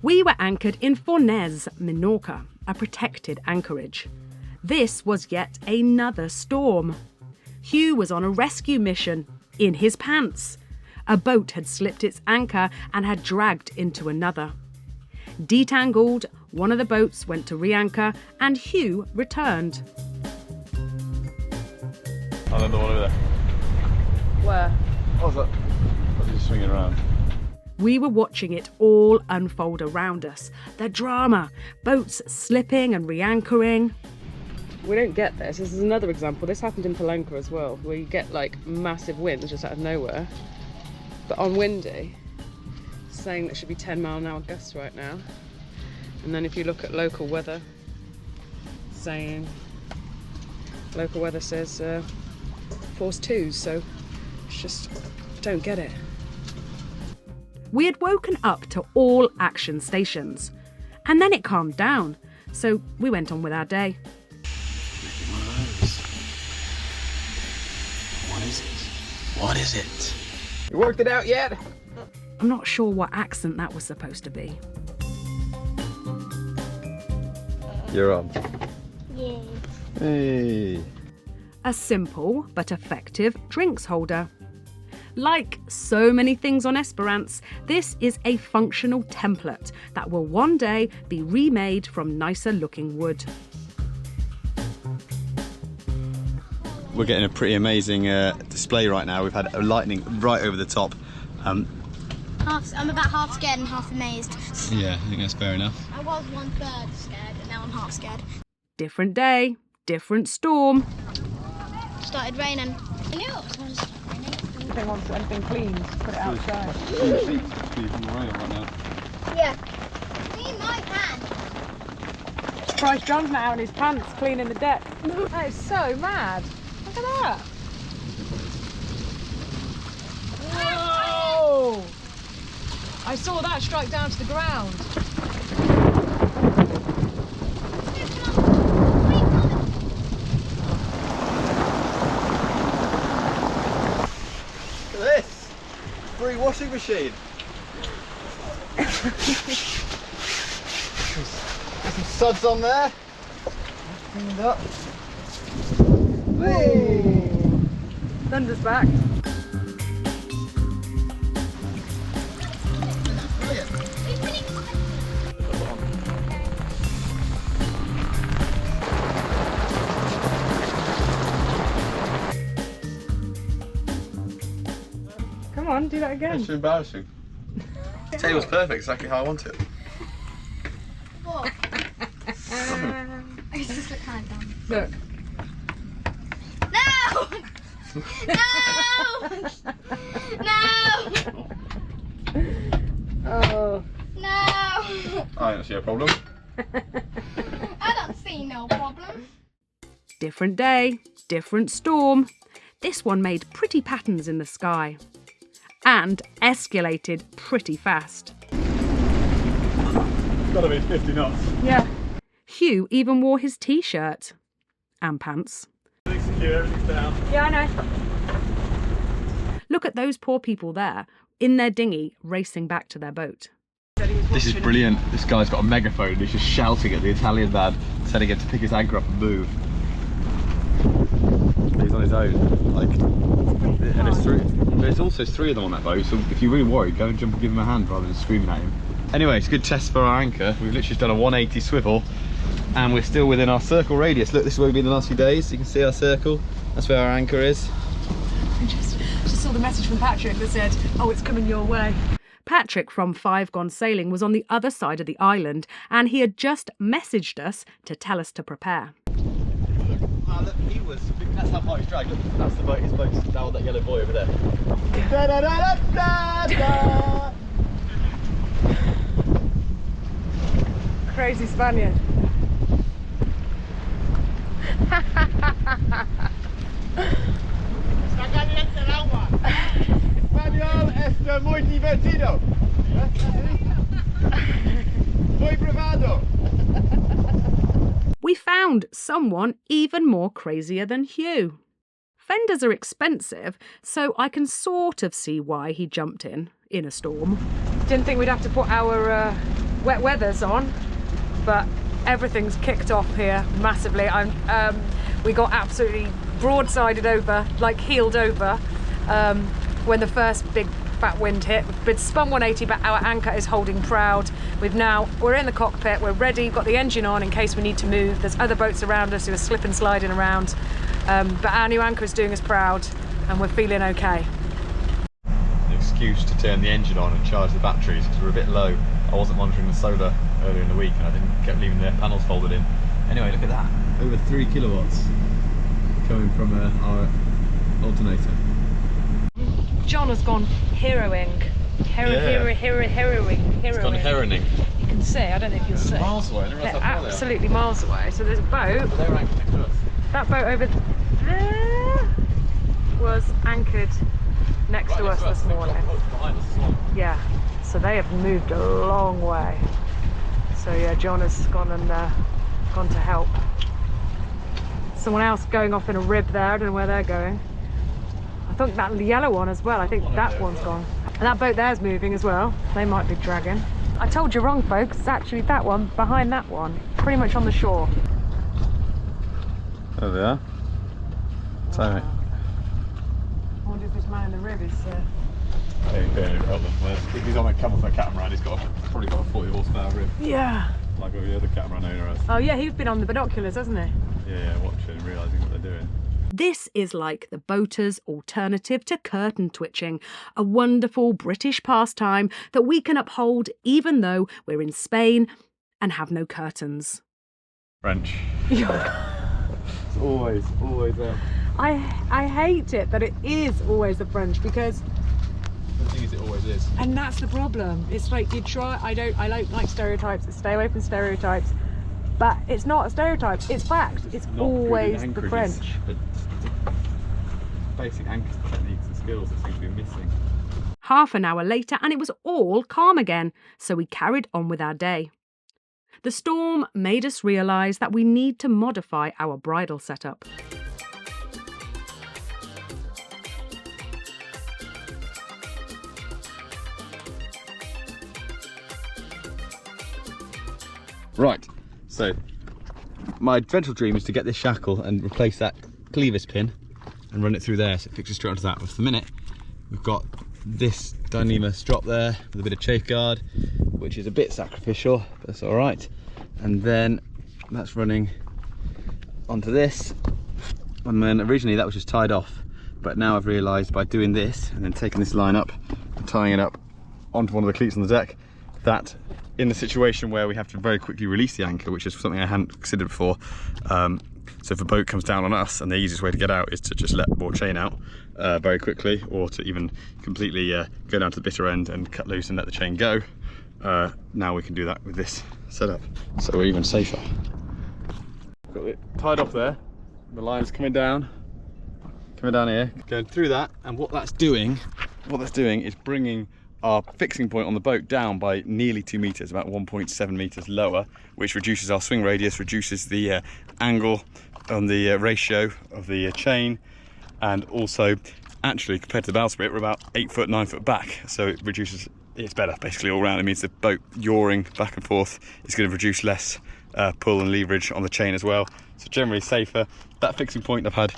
We were anchored in Fornells, Minorca, a protected anchorage. This was yet another storm. Hugh was on a rescue mission, in his pants. A boat had slipped its anchor and had dragged into another. Detangled, one of the boats went to re-anchor and Hugh returned. I don't know, one over there. Where? What was that? I was just swinging around. We were watching it all unfold around us. The drama, boats slipping and re-anchoring. We don't get this. This is another example. This happened in Palenque as well, where you get like massive winds just out of nowhere. But on windy, it's saying that should be 10-mile-an-hour gusts right now. And then if you look at local weather, saying, local weather says force 2s, so it's just, don't get it. We had woken up to all action stations, and then it calmed down, so we went on with our day. One of those. What is it? What is it? You worked it out yet? I'm not sure what accent that was supposed to be. You're on. Yeah. Hey. A simple but effective drinks holder. Like so many things on Esperance, this is a functional template that will one day be remade from nicer looking wood. We're getting a pretty amazing display right now. We've had a lightning right over the top. I'm about half scared and half amazed. Yeah, I think that's fair enough. I was 1/3 scared and now I'm half scared. Different day, different storm. Started raining. I knew it was raining. If they want anything clean, put it outside. Yeah. Clean my hand. Christ, John's now in his pants cleaning the deck. That is so mad. Look at that. Whoa! I saw that strike down to the ground. Look at this! Free washing machine! There's some suds on there. Cleaned up. Hey! Thunder's back. Come on, do that again. It's too embarrassing. Tell you what's perfect, exactly how I want it. What? I just look kind of dumb. Look. No! No! No! Oh. No! I don't see a problem. I don't see no problem. Different day, different storm. This one made pretty patterns in the sky. And escalated pretty fast. Gotta be 50 knots. Yeah. Hugh even wore his t-shirt. And pants. Everything's secure, everything's down. Yeah, I know. Look at those poor people there, in their dinghy, racing back to their boat. This is brilliant. This guy's got a megaphone. He's just shouting at the Italian man, telling him to pick his anchor up and move. He's on his own, like, and it's three. There's also 3 of them on that boat, so if you're really worried, go and jump and give him a hand rather than screaming at him. Anyway, it's a good test for our anchor. We've literally just done a 180 swivel, and we're still within our circle radius. Look, this is where we've been the last few days. You can see our circle. That's where our anchor is. I just saw the message from Patrick that said, oh, it's coming your way. Patrick from Five Gone Sailing was on the other side of the island, and he had just messaged us to tell us to prepare. Ah, look, that's how far he's dragged. Look, that's the boat, his boat's down with that yellow buoy over there. Da, da, da, da, da, da. Crazy Spaniard. Está caliente el agua. Español es muy divertido. Muy privado. We found someone even more crazier than Hugh. Fenders are expensive, so I can sort of see why he jumped in a storm. Didn't think we'd have to put our wet weather's on, but everything's kicked off here massively. We got absolutely broadsided over, like heeled over, when the first big fat wind hit. We've been spun 180, but our anchor is holding proud. We're in the cockpit, we're ready, got the engine on in case we need to move. There's other boats around us who are slip and sliding around, but our new anchor is doing us proud, and we're feeling okay. An excuse to turn the engine on and charge the batteries because we're a bit low. I wasn't monitoring the solar earlier in the week and I kept leaving the panels folded in. Anyway, look at that. Over 3 kilowatts coming from our alternator. John has gone heroing. Heroing. It's gone heroning. You can see, I don't know if you'll see. Miles away. They're absolutely miles away. So there's a boat. They were anchored next to us. That boat over there was anchored next to us this morning. Yeah, so they have moved a long way. So yeah, John has gone and gone to help. Someone else going off in a rib there. I don't know where they're going. I think that yellow one as well. I think that one's gone. And that boat there's moving as well. They might be dragging. I told you wrong, folks. It's actually that one behind that one, pretty much on the shore. There they are. Tell me. I wonder if this man in the rib is. If he's on a camel catamaran, he's probably got a 40 horsepower rib. Yeah. Like the other catamaran owner has. Oh yeah, he's been on the binoculars, hasn't he? Yeah, watching and realising what they're doing. This is like the boater's alternative to curtain twitching, a wonderful British pastime that we can uphold even though we're in Spain and have no curtains. French. It's always there. I hate it that it is always the French, because The thing is, it always is. and that's the problem. It's like you try, I don't like stereotypes, stay away from stereotypes, but it's not a stereotype, it's fact. It's always the French. Basic anchor techniques and skills that seem to be missing. Half an hour later and it was all calm again, so we carried on with our day. The storm made us realise that we need to modify our bridal setup. Right, so my eventual dream is to get this shackle and replace that clevis pin and run it through there so it fixes straight onto that. But for the minute, we've got this Dyneema strop there with a bit of chafe guard, which is a bit sacrificial, but that's all right. And then that's running onto this. And then originally that was just tied off, but now I've realised by doing this and then taking this line up and tying it up onto one of the cleats on the deck, that in the situation where we have to very quickly release the anchor, which is something I hadn't considered before, so if a boat comes down on us and the easiest way to get out is to just let more chain out very quickly, or to even completely go down to the bitter end and cut loose and let the chain go, now we can do that with this setup, so we're even safer. Got it tied off there, the line's coming down here, going through that, and what that's doing is bringing our fixing point on the boat down by nearly 2 meters, about 1.7 meters lower, which reduces our swing radius, reduces the angle on the ratio of the chain, and also actually compared to the bowsprit we're about 8 foot 9 foot back, so it reduces, it's better basically all round. It means the boat yawing back and forth is going to reduce less pull and leverage on the chain as well, so generally safer. That fixing point I've had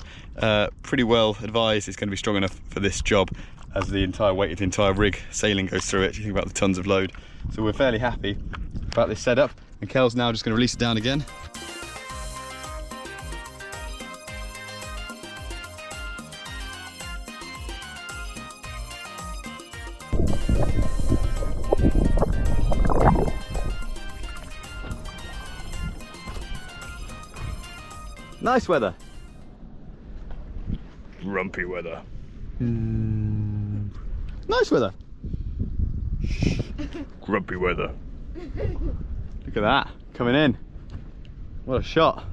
pretty well advised is going to be strong enough for this job, as the entire weight of the entire rig sailing goes through it. You think about the tons of load, so we're fairly happy about this setup. And Kel's now just going to release it down again. Nice weather. Grumpy weather. Nice weather. Grumpy weather. Look at that, coming in. What a shot.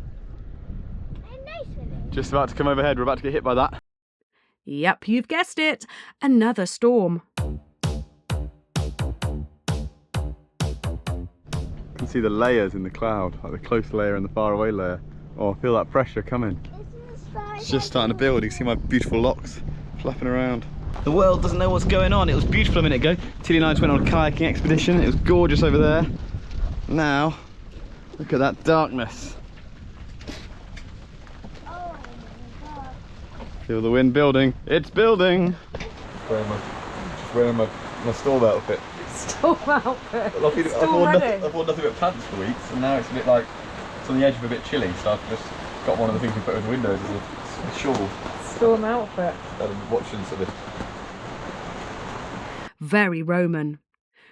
Just about to come overhead, we're about to get hit by that. Yep, you've guessed it, another storm. You can see the layers in the cloud, like the close layer and the far away layer. Oh, I feel that pressure coming. It's just starting to build. You can see my beautiful locks flapping around. The world doesn't know what's going on. It was beautiful a minute ago. Tilly and I just went on a kayaking expedition. It was gorgeous over there. Now, look at that darkness. Oh my god. Feel the wind building. It's building. Wearing my storm outfit. Storm outfit. I've worn nothing but pants for weeks, and now it's a bit like, it's on the edge of a bit chilly, so I've just got one of the things we put over the windows as a shawl. Storm outfit. And watching sort of. Very Roman.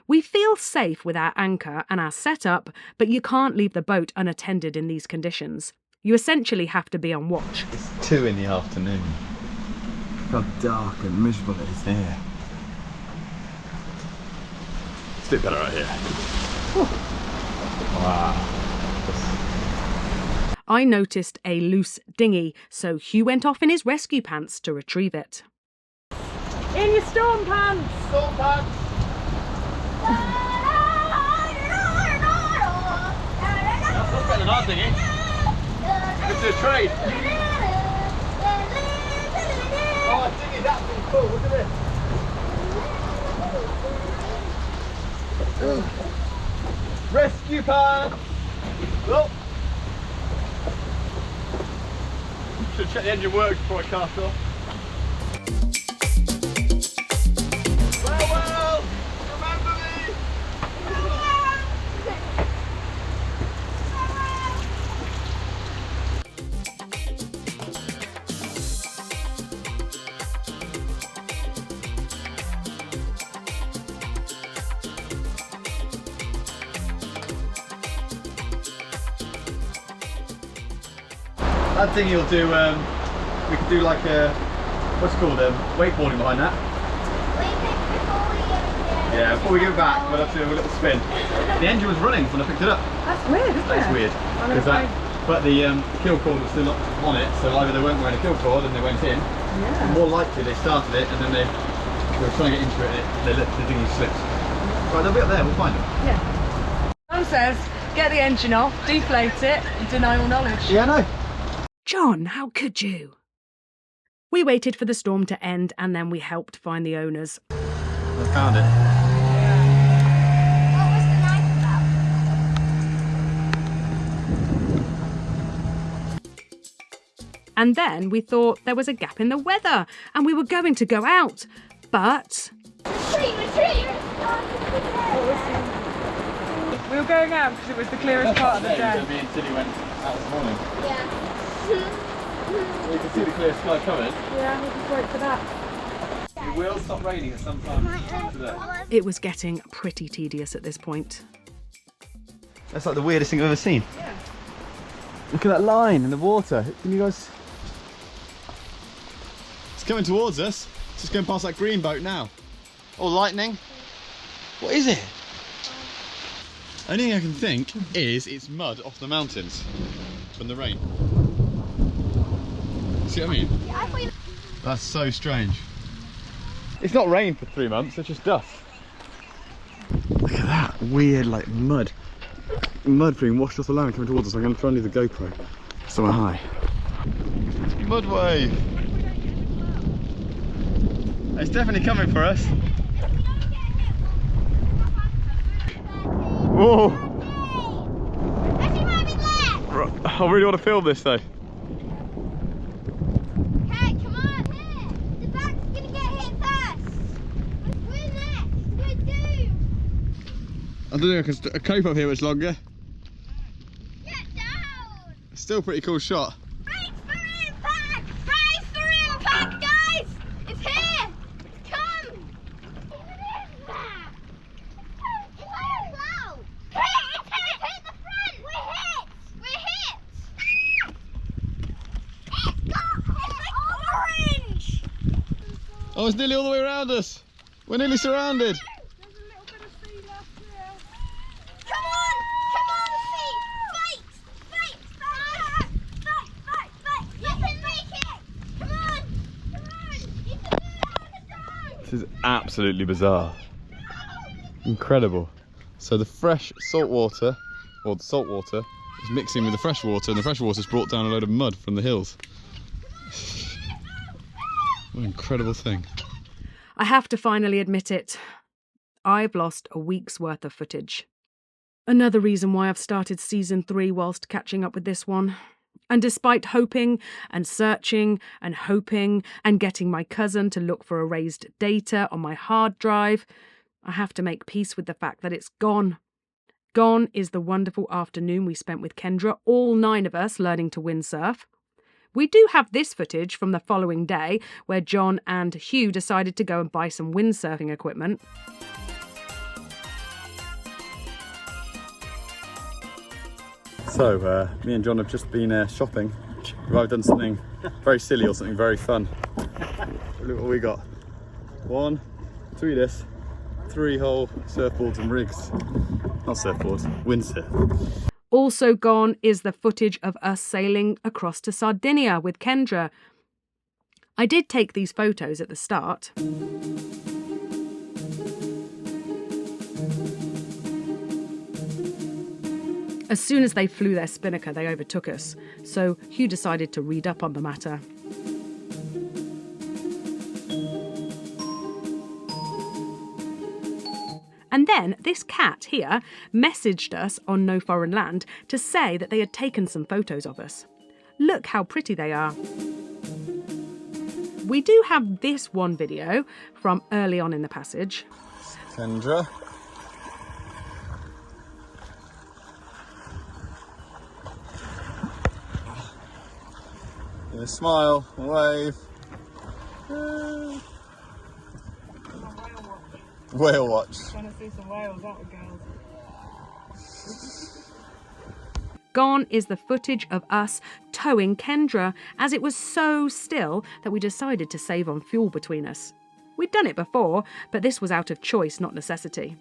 We feel safe with our anchor and our setup, but you can't leave the boat unattended in these conditions. You essentially have to be on watch. It's 2 in the afternoon. Look how dark and miserable it is here. It's a bit better right here. Wow. I noticed a loose dinghy, so Hugh went off in his rescue pants to retrieve it. In your storm pants! Storm pants! That's not better than our dinghy. It's a trade. Oh, our dinghy's absolutely cool, look at this. Rescue pants! Oh. Should check the engine works before I cast off. Well, remember me! That thing you'll do, we could do like a, what's it called, wakeboarding behind that. Yeah, before we go back, we'll have to do a little spin. The engine was running when I picked it up. That's weird, isn't it? That's weird. But the kill cord was still on it, so either they weren't wearing a kill cord and they went in, or more likely they started it and then they were trying to get into it and the dinghy slipped. Right, they'll be up there, we'll find them. Yeah. John says, get the engine off, deflate it, and deny all knowledge. Yeah, I know. John, how could you? We waited for the storm to end and then we helped find the owners. I found it. What was the knife about? And then we thought there was a gap in the weather and we were going to go out, but... Retreat! We were going out because it was the clearest part of the day. Me and Tilly went out this morning. Yeah. You can see the clear sky coming. Yeah, we'll just wait for that. It will stop raining at some time today. It was getting pretty tedious at this point. That's like the weirdest thing I've ever seen. Yeah. Look at that line in the water. Can you guys... It's coming towards us. It's just going past that green boat now. Oh, lightning. What is it? Only thing I can think is it's mud off the mountains from the rain. See what I mean? Yeah, I thought you... That's so strange. It's not rained for 3 months, it's just dust. Look at that weird like mud being washed off the land coming towards us. I'm going to try and leave the GoPro somewhere high. Mud wave. It's definitely coming for us. Whoa! I really want to film this though. Hey, come on, here! The back's gonna get hit first! We're next! We're doomed! I don't think I can cope up here much longer. Get down! It's still a pretty cool shot. Brace for impact! Brace for impact, guys! It's here! Come! What is that? It's like a cloud! Hit! Hit the front! We're hit! We're hit! It's like orange! Oh, it's nearly all the way around us. We're nearly surrounded. There's a little bit of sea left here. Come on, sea! Fight! You can make it! Come on! You can do it! This is absolutely bizarre. Incredible. So the fresh salt water, or the salt water, is mixing with the fresh water, and the fresh water's brought down a load of mud from the hills. What an incredible thing. I have to finally admit it. I've lost a week's worth of footage. Another reason why I've started season 3 whilst catching up with this one. And despite hoping and searching and hoping and getting my cousin to look for erased data on my hard drive, I have to make peace with the fact that it's gone. Gone is the wonderful afternoon we spent with Kendra, all 9 of us learning to windsurf. We do have this footage from the following day where John and Hugh decided to go and buy some windsurfing equipment. So, me and John have just been shopping. We've either done something very silly or something very fun. Look what we got. 1, 3 this, 3 whole surfboards and rigs. Not surfboards, windsurf. Also gone is the footage of us sailing across to Sardinia with Kendra. I did take these photos at the start. As soon as they flew their spinnaker, they overtook us, so Hugh decided to read up on the matter. And then this cat here messaged us on No Foreign Land to say that they had taken some photos of us. Look how pretty they are. We do have this one video from early on in the passage. Kendra. Give a smile, a wave. Whale watch. Trying to see some whales out with girls. Gone is the footage of us towing Kendra, as it was so still that we decided to save on fuel between us. We'd done it before, but this was out of choice, not necessity.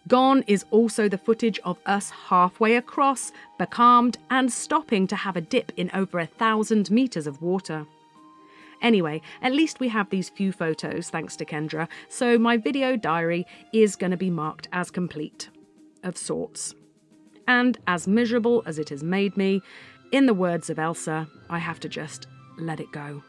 Gone is also the footage of us halfway across, becalmed and stopping to have a dip in over 1,000 metres of water. Anyway, at least we have these few photos thanks to Kendra, so my video diary is going to be marked as complete, of sorts. And as miserable as it has made me, in the words of Elsa, I have to just let it go.